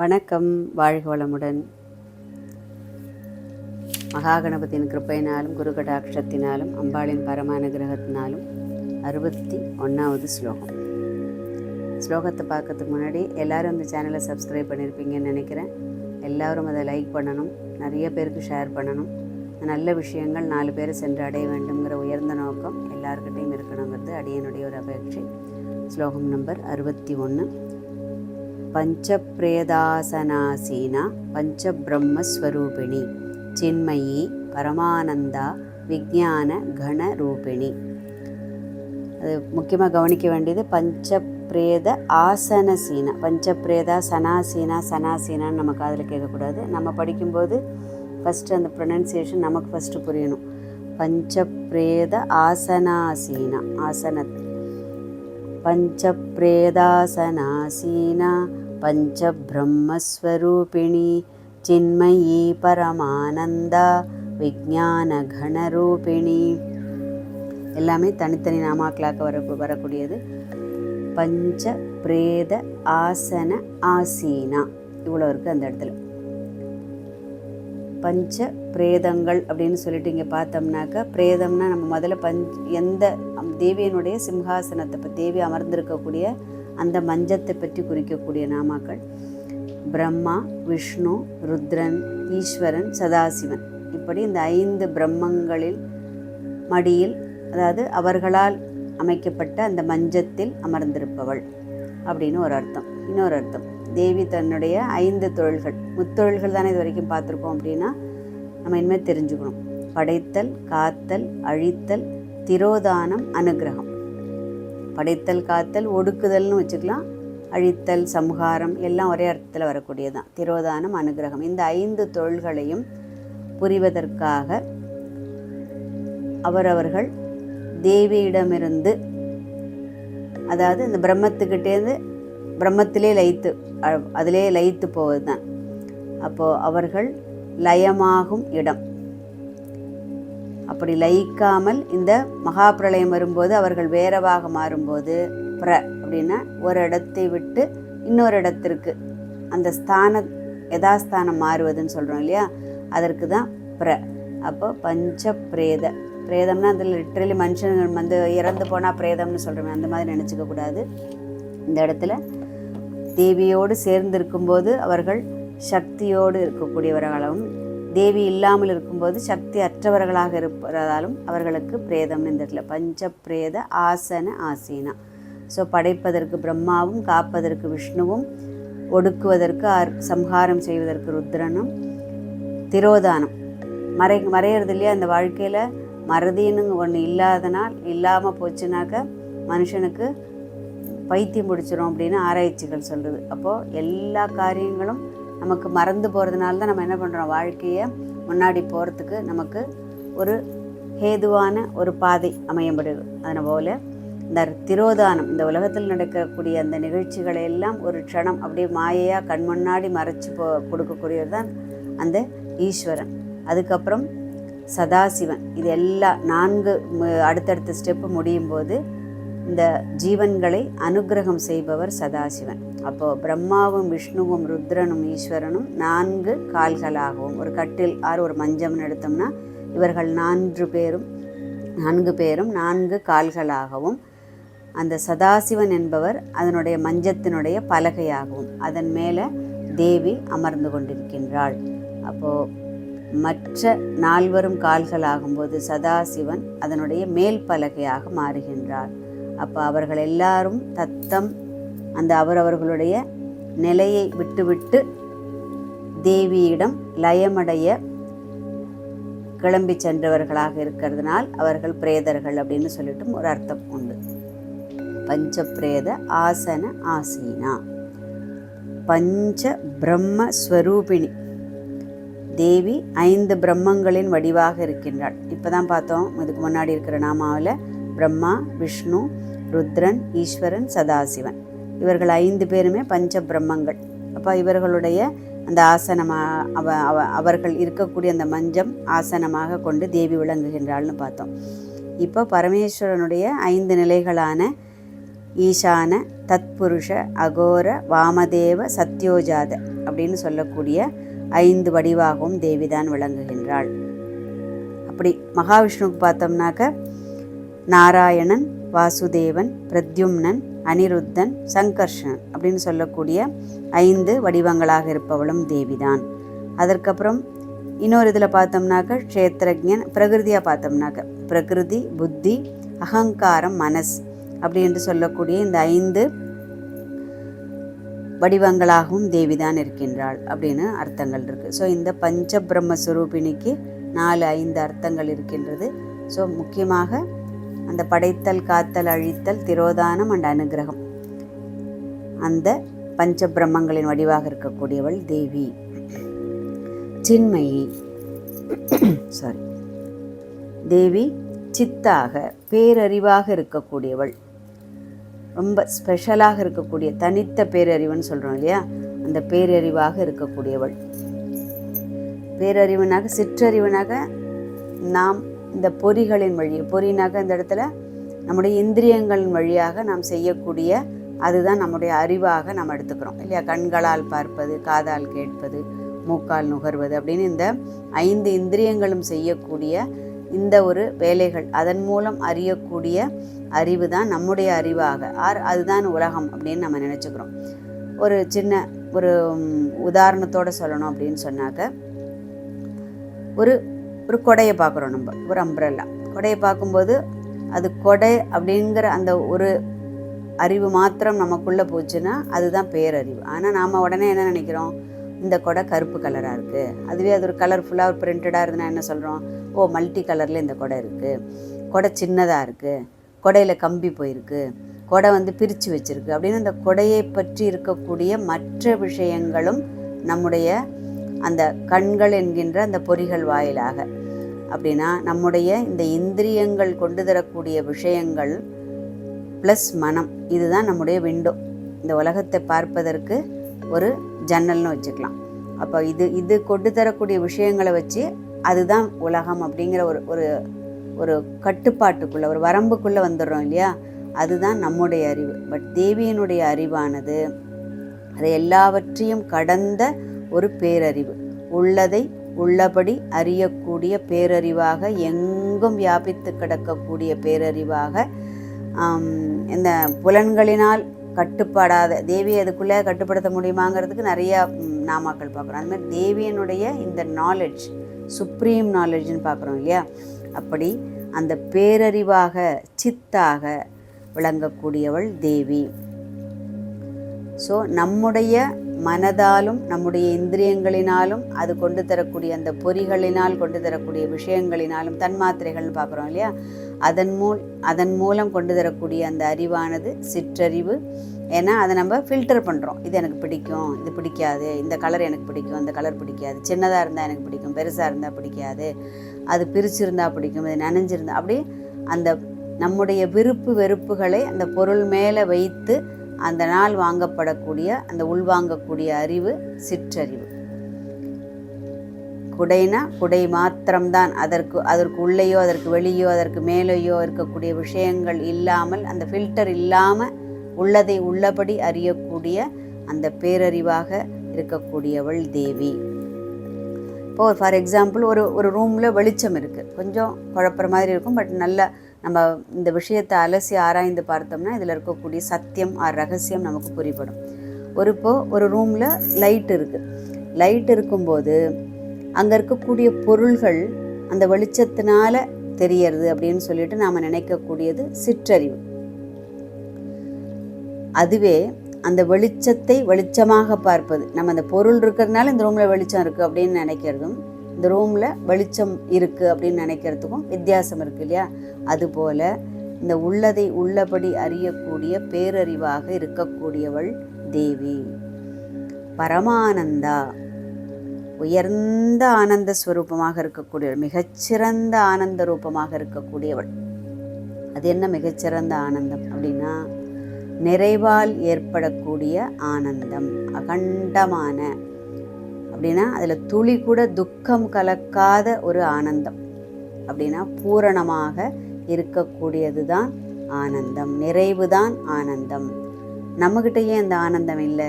வணக்கம். வாழ்க வளமுடன். மகாகணபதியின் கிருப்பையினாலும் குரு கடாட்சத்தினாலும் அம்பாளின் பரமானுகிரகத்தினாலும் 61வது ஸ்லோகம். ஸ்லோகத்தை பார்க்கறதுக்கு முன்னாடி எல்லோரும் இந்த சேனலை சப்ஸ்கிரைப் பண்ணியிருப்பீங்கன்னு நினைக்கிறேன். எல்லோரும் அதை லைக் பண்ணணும், நிறைய பேருக்கு ஷேர் பண்ணணும். நல்ல விஷயங்கள் 4 பேரை சென்று அடைய வேண்டுங்கிற உயர்ந்த நோக்கம் எல்லாருக்கிட்டையும் இருக்கணுங்கிறது அடியனுடைய ஒரு அபேட்சை. ஸ்லோகம் நம்பர் 61. பஞ்சப்ரேதாசனாசீனா பஞ்சபிரம்மஸ்வரூபிணி சின்மயி பரமானந்தா விஜான கணரூபிணி. அது முக்கியமாக கவனிக்க வேண்டியது பஞ்சப்ரேத ஆசனசீனா. பஞ்சப்ரேதா சனாசீனான்னு நமக்கு அதில் கேட்கக்கூடாது. நம்ம படிக்கும்போது ஃபஸ்ட்டு அந்த ப்ரொனன்சியேஷன் நமக்கு ஃபஸ்ட்டு புரியணும். பஞ்சப்ரேத ஆசனாசீனா பஞ்சப்ரேதாசனாசீனா பஞ்சபிரம்மஸ்வரூபிணி சின்மயி பரமானந்தா விஜான கணரூபிணி. எல்லாமே தனித்தனி நாமாக்களாக வரக்கூடியது. பஞ்ச பிரேத ஆசன ஆசீனா இவ்வளோ இருக்குது அந்த இடத்துல. பஞ்ச பிரேதங்கள் அப்படின்னு சொல்லிட்டு இங்கே பார்த்தோம்னாக்கா, பிரேதம்னா நம்ம முதல்ல எந்த தேவியனுடைய சிம்ஹாசனத்தை தேவி அமர்ந்திருக்கக்கூடிய அந்த மஞ்சத்தை பற்றி குறிக்கக்கூடிய நாமாக்கள். பிரம்மா, விஷ்ணு, ருத்ரன், ஈஸ்வரன், சதாசிவன், இப்படி இந்த 5 பிரம்மங்களில் மடியில், அதாவது அவர்களால் அமைக்கப்பட்ட அந்த மஞ்சத்தில் அமர்ந்திருப்பவள் அப்படின்னு ஒரு அர்த்தம். இன்னொரு அர்த்தம், தேவி தன்னுடைய 5 தொழில்கள், முத்தொழில்கள் தானே இது வரைக்கும் பார்த்துருக்கோம். அப்படின்னா நம்ம இனிமேல் தெரிஞ்சுக்கணும். படைத்தல், காத்தல், அழித்தல், திரோதானம், அனுகிரகம். படைத்தல், காத்தல், ஒடுக்குதல்னு வச்சுக்கலாம். அழித்தல், சம்ஹாரம் எல்லாம் ஒரே அர்த்தத்தில் வரக்கூடியதான். திரோதானம், அனுகிரகம், இந்த 5 தொழில்களையும் புரிவதற்காக அவரவர்கள் தேவியிடமிருந்து, அதாவது இந்த பிரம்மத்துக்கிட்டேருந்து, பிரம்மத்திலே லயித்து, அதிலே லயித்து போவது தான். அப்போது அவர்கள் லயமாகும் இடம். அப்படி லயிக்காமல் இந்த மகாபிரளயம் வரும்போது அவர்கள் வேறவாக மாறும்போது அப்படின்னா ஒரு இடத்தை விட்டு இன்னொரு இடத்திற்கு அந்த யதாஸ்தானம் மாறுவதுன்னு சொல்கிறோம் இல்லையா, அதற்கு தான் அப்போ பஞ்ச பிரேத. பிரேதம்னா அதில் லிட்ரலி மனுஷங்க இறந்து போனால் பிரேதம்னு சொல்கிறோமே, அந்த மாதிரி நினச்சிக்க கூடாது. இந்த இடத்துல தேவியோடு சேர்ந்திருக்கும்போது அவர்கள் சக்தியோடு இருக்கக்கூடியவர்களாகவும், தேவி இல்லாமல் இருக்கும்போது சக்தி அற்றவர்களாக இருப்பதாலும் அவர்களுக்கு பிரேதம்னு இந்த இடத்துல பஞ்ச பிரேத ஆசன ஆசீனா. ஸோ படைப்பதற்கு பிரம்மாவும், காப்பதற்கு விஷ்ணுவும், ஒடுக்குவதற்கு சம்ஹாரம் செய்வதற்கு ருத்ரனும், திரோதானம் மறையிறது இல்லையா. அந்த வாழ்க்கையில் மறதின்னு ஒன்று இல்லாமல் போச்சுனாக்க மனுஷனுக்கு பைத்தியம் பிடிச்சிரும் அப்படின்னு ஆராய்ச்சிகள் சொல்கிறது. அப்போது எல்லா காரியங்களும் நமக்கு மறந்து போகிறதுனால தான் நம்ம என்ன பண்ணுறோம், வாழ்க்கையை முன்னாடி போகிறதுக்கு நமக்கு ஒரு ஹேதுவான ஒரு பாதை அமையப்படுது. அதனால் இந்த திரோதானம், இந்த உலகத்தில் நடக்கக்கூடிய அந்த நிகழ்ச்சிகளை எல்லாம் ஒரு க்ஷணம் அப்படியே மாயையாக கண் முன்னாடி மறைச்சி கொடுக்கக்கூடியது தான் அந்த ஈஸ்வரன். அதுக்கப்புறம் சதாசிவன். இது எல்லாம் 4 அடுத்தடுத்த ஸ்டெப்பு முடியும் போது இந்த ஜீவன்களை அனுகிரகம் செய்பவர் சதாசிவன். அப்போது பிரம்மாவும், விஷ்ணுவும், ருத்ரனும், ஈஸ்வரனும் 4 கால்களாகவும், ஒரு கட்டில் ஒரு மஞ்சம்னு எடுத்தோம்னா இவர்கள் 4 பேரும் 4 கால்களாகவும், அந்த சதாசிவன் என்பவர் அதனுடைய மஞ்சத்தினுடைய பலகையாகவும், அதன் மேலே தேவி அமர்ந்து கொண்டிருக்கின்றாள். அப்போது மற்ற 4 கால்களாகும்போது சதாசிவன் அதனுடைய மேல் பலகையாக மாறுகின்றார். அப்போ அவர்கள் எல்லாரும் தத்தம் அந்த அவரவர்களுடைய நிலையை விட்டுவிட்டு தேவியிடம் லயமடைய கிளம்பி சென்றவர்களாக இருக்கிறதுனால் அவர்கள் பிரேதர்கள் அப்படின்னு சொல்லிட்டும் ஒரு அர்த்தம் உண்டு. பஞ்ச பிரேத ஆசன ஆசீனா. பஞ்ச பிரம்மஸ்வரூபிணி. தேவி 5 பிரம்மங்களின் வடிவாக இருக்கின்றாள். இப்போ தான் பார்த்தோம், இதுக்கு முன்னாடி இருக்கிற நாமாவில் பிரம்மா, விஷ்ணு, ருத்ரன், ஈஸ்வரன், சதாசிவன், இவர்கள் 5 பேருமே பஞ்ச பிரம்மங்கள். அப்போ இவர்களுடைய அந்த அவர்கள் இருக்கக்கூடிய அந்த மஞ்சம் ஆசனமாக கொண்டு தேவி விளங்குகின்றாள்னு பார்த்தோம். இப்போ பரமேஸ்வரனுடைய 5 நிலைகளான ஈசான, தத்புருஷ, அகோர, வாமதேவ, சத்யோஜாத அப்படின்னு சொல்லக்கூடிய 5 வடிவாகவும் தேவிதான் விளங்குகின்றாள். அப்படி மகாவிஷ்ணுவுக்கு பார்த்தோம்னாக்க நாராயணன், வாசுதேவன், பிரத்யும்னன், அனிருத்தன், சங்கர்ஷன் அப்படின்னு சொல்லக்கூடிய 5 வடிவங்களாக இருப்பவளும் தேவிதான். அதற்கப்புறம் இன்னொரு இதில் பார்த்தோம்னாக்க க்ஷேத்திரஜன், பிரகிருதியாக பார்த்தோம்னாக்க பிரகிருதி, புத்தி, அகங்காரம், மனஸ் அப்படின்னு சொல்லக்கூடிய இந்த 5 வடிவங்களாகவும் தேவிதான் இருக்கின்றாள் அப்படின்னு அர்த்தங்கள் இருக்குது. ஸோ இந்த பஞ்சபிரம்மஸ்வரூபிணிக்கு 4-5 அர்த்தங்கள் இருக்கின்றது. ஸோ முக்கியமாக அந்த படைத்தல், காத்தல், அழித்தல், திரோதானம் அண்ட் அனுகிரகம், அந்த பஞ்சபிரம்மங்களின் வடிவாக இருக்கக்கூடியவள் தேவி. சின்மயி தேவி சித்தாக, பேரறிவாக இருக்கக்கூடியவள், ரொம்ப ஸ்பெஷலாக இருக்கக்கூடிய, தனித்த பேரறிவுன்னு சொல்கிறோம் இல்லையா, அந்த பேரறிவாக இருக்கக்கூடியவள். பேரறிவுனாக, சிற்றறிவுனாக நாம் இந்த பொறிகளின் வழி, பொறினாக இந்த இடத்துல நம்முடைய இந்திரியங்களின் வழியாக நாம் செய்யக்கூடிய, அதுதான் நம்முடைய அறிவாக நாம் எடுத்துக்கிறோம் இல்லையா. கண்களால் பார்ப்பது, காதால் கேட்பது, மூக்கால் நுகர்வது அப்படின்னு இந்த 5 இந்திரியங்களும் செய்யக்கூடிய இந்த ஒரு வேலைகள், அதன் மூலம் அறியக்கூடிய அறிவு தான் நம்முடைய அறிவாக, அதுதான் உலகம் அப்படின்னு நம்ம நினச்சிக்கிறோம். ஒரு சின்ன ஒரு உதாரணத்தோடு சொல்லணும் அப்படின்னு சொன்னாக்க, ஒரு ஒரு கொடையை பார்க்குறோம் நம்ம, ஒரு அம்ப்ரெல்லா கொடையை பார்க்கும்போது அது கொடை அப்படிங்கிற அந்த ஒரு அறிவு மாத்திரம் நமக்குள்ளே போச்சுன்னா அதுதான் பேரறிவு. ஆனால் நாம் உடனே என்ன நினைக்கிறோம், இந்த கொடை கருப்பு கலராக இருக்குது, அதுவே அது ஒரு கலர்ஃபுல்லாக ஒரு பிரிண்டடாக இருந்ததுன்னா என்ன சொல்கிறோம், ஓ மல்டி கலரில் இந்த கொடை இருக்குது, கொடை சின்னதாக இருக்குது, கொடையில் கம்பி போயிருக்கு, கொடை பிரித்து வச்சுருக்கு அப்படின்னு அந்த கொடையை பற்றி இருக்கக்கூடிய மற்ற விஷயங்களும் நம்முடைய அந்த கண்கள் என்கின்ற அந்த பொறிகள் வாயிலாக, அப்படின்னா நம்முடைய இந்த இந்திரியங்கள் கொண்டு தரக்கூடிய விஷயங்கள் ப்ளஸ் மனம், இதுதான் நம்முடைய விண்டோ, இந்த உலகத்தை பார்ப்பதற்கு ஒரு ஜன்னல்னு வச்சுக்கலாம். அப்போ இது கொண்டு தரக்கூடிய விஷயங்களை வச்சு அதுதான் உலகம் அப்படிங்கிற ஒரு ஒரு கட்டுப்பாட்டுக்குள்ளே, ஒரு வரம்புக்குள்ளே வந்துடுறோம் இல்லையா, அதுதான் நம்முடைய அறிவு. பட் தேவியினுடைய அறிவானது அதை எல்லாவற்றையும் கடந்த ஒரு பேரறிவு, உள்ளதை உள்ளபடி அறியக்கூடிய பேரறிவாக, எங்கும் வியாபித்து கிடக்கக்கூடிய பேரறிவாக, இந்த புலன்களினால் கட்டுப்படாத தேவியை அதுக்குள்ளே கட்டுப்படுத்த முடியுமாங்கிறதுக்கு நிறையா நாமாக்கள் பார்க்குறோம். அது மாதிரி தேவியனுடைய இந்த நாலேஜ், சுப்ரீம் நாலேஜ்னு பார்க்குறோம் இல்லையா, அப்படி அந்த பேரறிவாக, சித்தாக விளங்கக்கூடியவள் தேவி. ஸோ நம்முடைய மனதாலும் நம்முடைய இந்திரியங்களினாலும் அது கொண்டு தரக்கூடிய அந்த பொறிகளினால் கொண்டு தரக்கூடிய விஷயங்களினாலும், தன்மாத்திரைகள்னு பார்க்குறோம் இல்லையா, அதன் மூலம் கொண்டு தரக்கூடிய அந்த அறிவானது சிற்றறிவு. ஏன்னா அதை நம்ம ஃபில்டர் பண்ணுறோம், இது எனக்கு பிடிக்கும், இது பிடிக்காது, இந்த கலர் எனக்கு பிடிக்கும், அந்த கலர் பிடிக்காது, சின்னதாக இருந்தால் எனக்கு பிடிக்கும், பெருசாக இருந்தால் பிடிக்காது, அது பிரிச்சிருந்தா பிடிக்கும், இது நனைஞ்சிருந்தா, அப்படி அந்த நம்முடைய விருப்பு வெறுப்புகளை அந்த பொருள் மேலே வைத்து அந்த நாள் வாங்கப்படக்கூடிய அந்த உள்வாங்கக்கூடிய அறிவு சிற்றறிவு. குடைனா குடை மாத்திரம்தான், அதற்கு உள்ளேயோ அதற்கு வெளியோ அதற்கு மேலேயோ இருக்கக்கூடிய விஷயங்கள் இல்லாமல், அந்த ஃபில்டர் இல்லாமல் உள்ளதை உள்ளபடி அறியக்கூடிய அந்த பேரறிவாக இருக்கக்கூடியவள் தேவி. இப்போது ஃபார் எக்ஸாம்பிள் ஒரு ரூமில் வெளிச்சம் இருக்குது, கொஞ்சம் குழப்புற மாதிரி இருக்கும், பட் நல்ல நம்ம இந்த விஷயத்தை அலசி ஆராய்ந்து பார்த்தோம்னா இதில் இருக்கக்கூடிய சத்தியம் ரகசியம் நமக்கு புரிபடும். ஒரு ரூமில் லைட் இருக்குது, லைட் இருக்கும்போது அங்கே இருக்கக்கூடிய பொருள்கள் அந்த வெளிச்சத்தினால தெரியறது அப்படின்னு சொல்லிட்டு நாம் நினைக்கக்கூடியது சிற்றறிவு. அதுவே அந்த வெளிச்சத்தை வெளிச்சமாக பார்ப்பது, நம்ம அந்த பொருள் இருக்கிறதுனால இந்த ரூமில் வெளிச்சம் இருக்குது அப்படின்னு நினைக்கிறதும், இந்த ரூமில் வெளிச்சம் இருக்குது அப்படின்னு நினைக்கிறதுக்கும் வித்தியாசம் இருக்குது இல்லையா. அதுபோல் இந்த உள்ளதை உள்ளபடி அறியக்கூடிய பேரறிவாக இருக்கக்கூடியவள் தேவி. பரமானந்தா, உயர்ந்த ஆனந்த ஸ்வரூபமாக இருக்கக்கூடியவள், மிகச்சிறந்த ஆனந்த ரூபமாக இருக்கக்கூடியவள். அது என்ன மிகச்சிறந்த ஆனந்தம் அப்படின்னா, நிறைவால் ஏற்படக்கூடிய ஆனந்தம், அகண்டமான, அப்படின்னா அதில் துளி கூட துக்கம் கலக்காத ஒரு ஆனந்தம், அப்படின்னா பூரணமாக இருக்கக்கூடியது தான் ஆனந்தம், நிறைவு தான் ஆனந்தம். நம்மக்கிட்ட ஏன் இந்த ஆனந்தம் இல்லை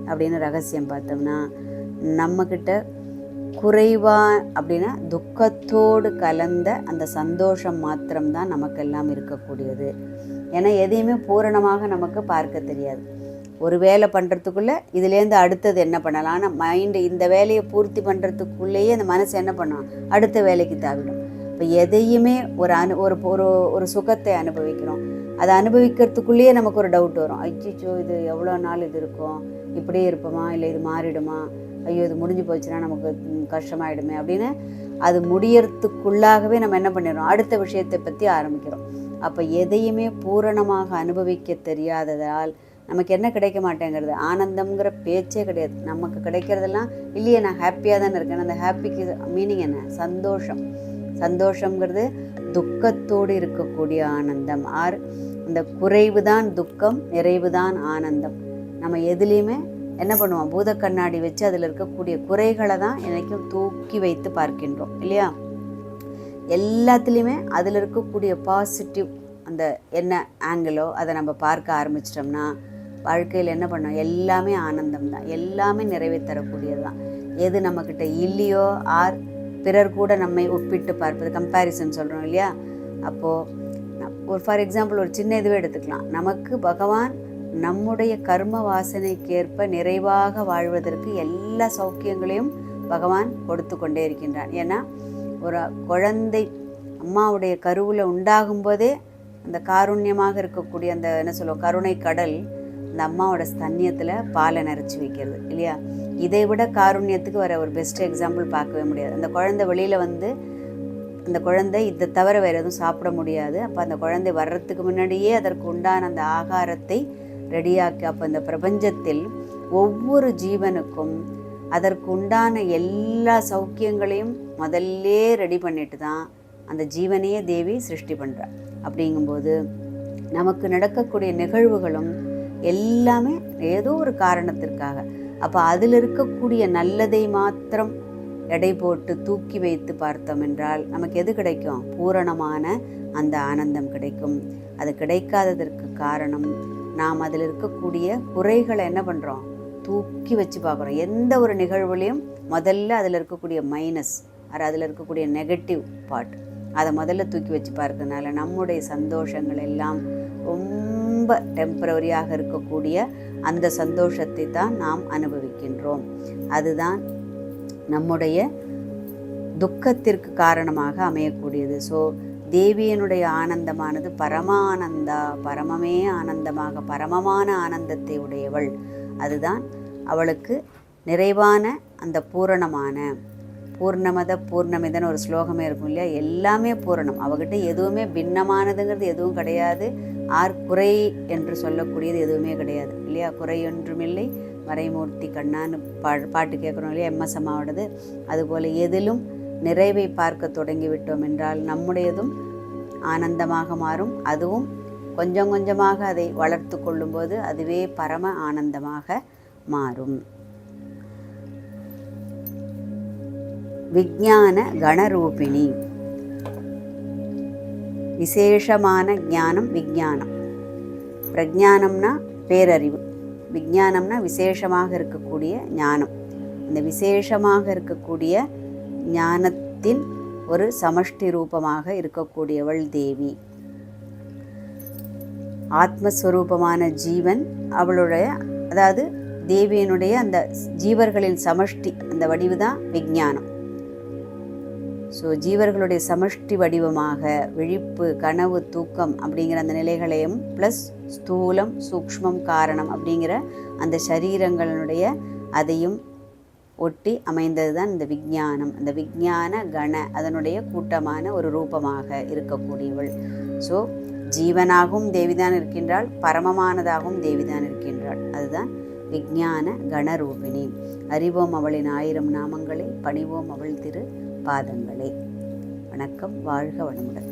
அப்படின்னு ரகசியம் பார்த்தோம்னா, நம்மக்கிட்ட குறைவா அப்படின்னா துக்கத்தோடு கலந்த அந்த சந்தோஷம் மாத்திரம்தான் நமக்கெல்லாம் இருக்கக்கூடியது. ஏன்னா எதையுமே பூரணமாக நமக்கு பார்க்க தெரியாது. ஒரு வேலை பண்ணுறதுக்குள்ளே இதுலேருந்து அடுத்தது என்ன பண்ணலாம், ஆனால் மைண்டு இந்த வேலையை பூர்த்தி பண்ணுறதுக்குள்ளேயே அந்த மனசு என்ன பண்ணும், அடுத்த வேலைக்கு தாவிடும். இப்போ எதையுமே ஒரு சுகத்தை அனுபவிக்கிறோம், அதை அனுபவிக்கிறதுக்குள்ளேயே நமக்கு ஒரு டவுட் வரும். ஐயோ இது எவ்வளோ நாள் இது இருக்கும், இப்படியே இருப்போமா, இல்லை இது மாறிடுமா, ஐயோ இது முடிஞ்சு போச்சுன்னா நமக்கு கஷ்டமாயிடுமே அப்படின்னு அது முடியறதுக்குள்ளாகவே நம்ம என்ன பண்ணிடுறோம், அடுத்த விஷயத்தை பற்றி ஆரம்பிக்கிறோம். அப்போ எதையுமே பூரணமாக அனுபவிக்க தெரியாததால் நமக்கு என்ன கிடைக்க மாட்டேங்கிறது, ஆனந்தம்ங்கிற பேச்சே கிடையாது. நமக்கு கிடைக்கிறதெல்லாம் இல்லையே நான் ஹாப்பியாக தானே இருக்கேன். அந்த ஹாப்பிக்கு மீனிங் என்ன, சந்தோஷம். சந்தோஷங்கிறது துக்கத்தோடு இருக்கக்கூடிய ஆனந்தம். அந்த குறைவு தான் துக்கம், நிறைவு தான் ஆனந்தம். நம்ம எதுலேயுமே என்ன பண்ணுவோம், பூத கண்ணாடி வச்சு அதில் இருக்கக்கூடிய குறைகளை தான் என்றைக்கும் தூக்கி வைத்து பார்க்கின்றோம் இல்லையா. எல்லாத்துலேயுமே அதில் இருக்கக்கூடிய பாசிட்டிவ் அந்த என்ன ஆங்கிளோ அதை நம்ம பார்க்க ஆரம்பிச்சிட்டோம்னா வாழ்க்கையில் என்ன பண்ணோம், எல்லாமே ஆனந்தம் தான், எல்லாமே நிறைவே தரக்கூடியது தான். எது நம்மக்கிட்ட இல்லையோ பிறர் கூட நம்மை ஒப்பிட்டு பார்ப்பது, கம்பேரிசன் சொல்கிறோம் இல்லையா. அப்போது ஃபார் எக்ஸாம்பிள் ஒரு சின்ன இதுவே எடுத்துக்கலாம். நமக்கு பகவான் நம்முடைய கர்ம வாசனைக்கேற்ப நிறைவாக வாழ்வதற்கு எல்லா சௌக்கியங்களையும் பகவான் கொடுத்து கொண்டே இருக்கின்றான். ஏன்னா ஒரு குழந்தை அம்மாவுடைய கருவில் உண்டாகும் போதே அந்த காருண்யமாக இருக்கக்கூடிய அந்த என்ன சொல்லுவோம் கருணை கடல் அந்த அம்மாவோட ஸ்தன்யத்தில் பாலை நிறச்சி வைக்கிறது இல்லையா. இதை விட காருண்யத்துக்கு வர ஒரு பெஸ்ட் எக்ஸாம்பிள் பார்க்கவே முடியாது. அந்த குழந்தை வெளியில் வந்து அந்த குழந்தை இதை தவிர வேறு எதுவும் சாப்பிட முடியாது. அப்போ அந்த குழந்தை வர்றதுக்கு முன்னாடியே அதற்கு உண்டான அந்த ஆகாரத்தை ரெடியாக்கி, அப்போ இந்த பிரபஞ்சத்தில் ஒவ்வொரு ஜீவனுக்கும் அதற்கு உண்டான எல்லா சௌக்கியங்களையும் முதல்ல ரெடி பண்ணிட்டு தான் அந்த ஜீவனையே தேவி சிருஷ்டி பண்ணுறாள். அப்படிங்கும்போது நமக்கு நடக்கக்கூடிய நிகழ்வுகளும் எல்லாமே ஏதோ ஒரு காரணத்திற்காக. அப்போ அதில் இருக்கக்கூடிய நல்லதை மாத்திரம் எடை போட்டு தூக்கி வைத்து பார்த்தோம் என்றால் நமக்கு எது கிடைக்கும், பூரணமான அந்த ஆனந்தம் கிடைக்கும். அது கிடைக்காததற்கு காரணம் நாம் அதில் இருக்கக்கூடிய குறைகளை என்ன பண்ணுறோம், தூக்கி வச்சு பார்க்குறோம். எந்த ஒரு நிகழ்வுலையும் முதல்ல அதில் இருக்கக்கூடிய மைனஸ் அதில் இருக்கக்கூடிய நெகட்டிவ் பார்ட் அதை முதல்ல தூக்கி வச்சு பார்க்கறதுனால நம்முடைய சந்தோஷங்கள் எல்லாம் ரொம்ப டெம்பரவரியாக இருக்கக்கூடிய அந்த சந்தோஷத்தை தான் நாம் அனுபவிக்கின்றோம். அதுதான் நம்முடைய துக்கத்திற்கு காரணமாக அமையக்கூடியது. ஸோ தேவியனுடைய ஆனந்தமானது பரமானந்தா, பரமமே ஆனந்தமாக பரமமான ஆனந்தத்தை உடையவள். அதுதான் அவளுக்கு நிறைவான அந்த பூரணமான பூர்ணமத பூர்ணமிதன்னு ஒரு ஸ்லோகமே இருக்கும் இல்லையா. எல்லாமே பூரணம், அவகிட்ட எதுவுமே பின்னமானதுங்கிறது எதுவும் கிடையாது. குறை என்று சொல்லக்கூடியது எதுவுமே கிடையாது இல்லையா. குறை ஒன்றுமில்லை மறைமூர்த்தி கண்ணான்னு பாட்டு கேட்குறோம் இல்லையா, எம்எஸ் அம்மாவோடது. அதுபோல் எதிலும் நிறைவை பார்க்க தொடங்கிவிட்டோம் என்றால் நம்முடையதும் ஆனந்தமாக மாறும். அதுவும் கொஞ்சம் கொஞ்சமாக அதை வளர்த்து கொள்ளும்போது அதுவே பரம ஆனந்தமாக மாறும். விஞ்ஞான கணரூபிணி, விசேஷமான ஞானம் விஞ்ஞானம். பிரஜானம்னா பேரறிவு, விஞ்ஞானம்னா விசேஷமாக இருக்கக்கூடிய ஞானம். இந்த விசேஷமாக இருக்கக்கூடிய ஞானத்தின் ஒரு சமஷ்டி ரூபமாக இருக்கக்கூடியவள் தேவி. ஆத்மஸ்வரூபமான ஜீவன் அவளுடைய, அதாவது தேவியனுடைய அந்த ஜீவர்களின் சமஷ்டி, அந்த வடிவு தான் விஞ்ஞானம். ஸோ ஜீவர்களுடைய சமஷ்டி வடிவமாக விழிப்பு, கனவு, தூக்கம் அப்படிங்கிற அந்த நிலைகளையும் ப்ளஸ் ஸ்தூலம், சூக்ஷ்மம், காரணம் அப்படிங்கிற அந்த சரீரங்களுடைய அதையும் ஒட்டி அமைந்தது தான் இந்த விஞ்ஞானம். அந்த விஞ்ஞான கண அதனுடைய கூட்டமான ஒரு ரூபமாக இருக்கக்கூடியவள். ஸோ ஜீவனாகவும் தேவிதான் இருக்கின்றாள், பரமமானதாகவும் தேவிதான் இருக்கின்றாள். அதுதான் விஞ்ஞான கணரூபிணி. அறிவோம் அவளின் 1000 நாமங்களை, பணிவோம் அவள் திரு பாதங்களே. வணக்கம். வாழ்க வளமுடன்.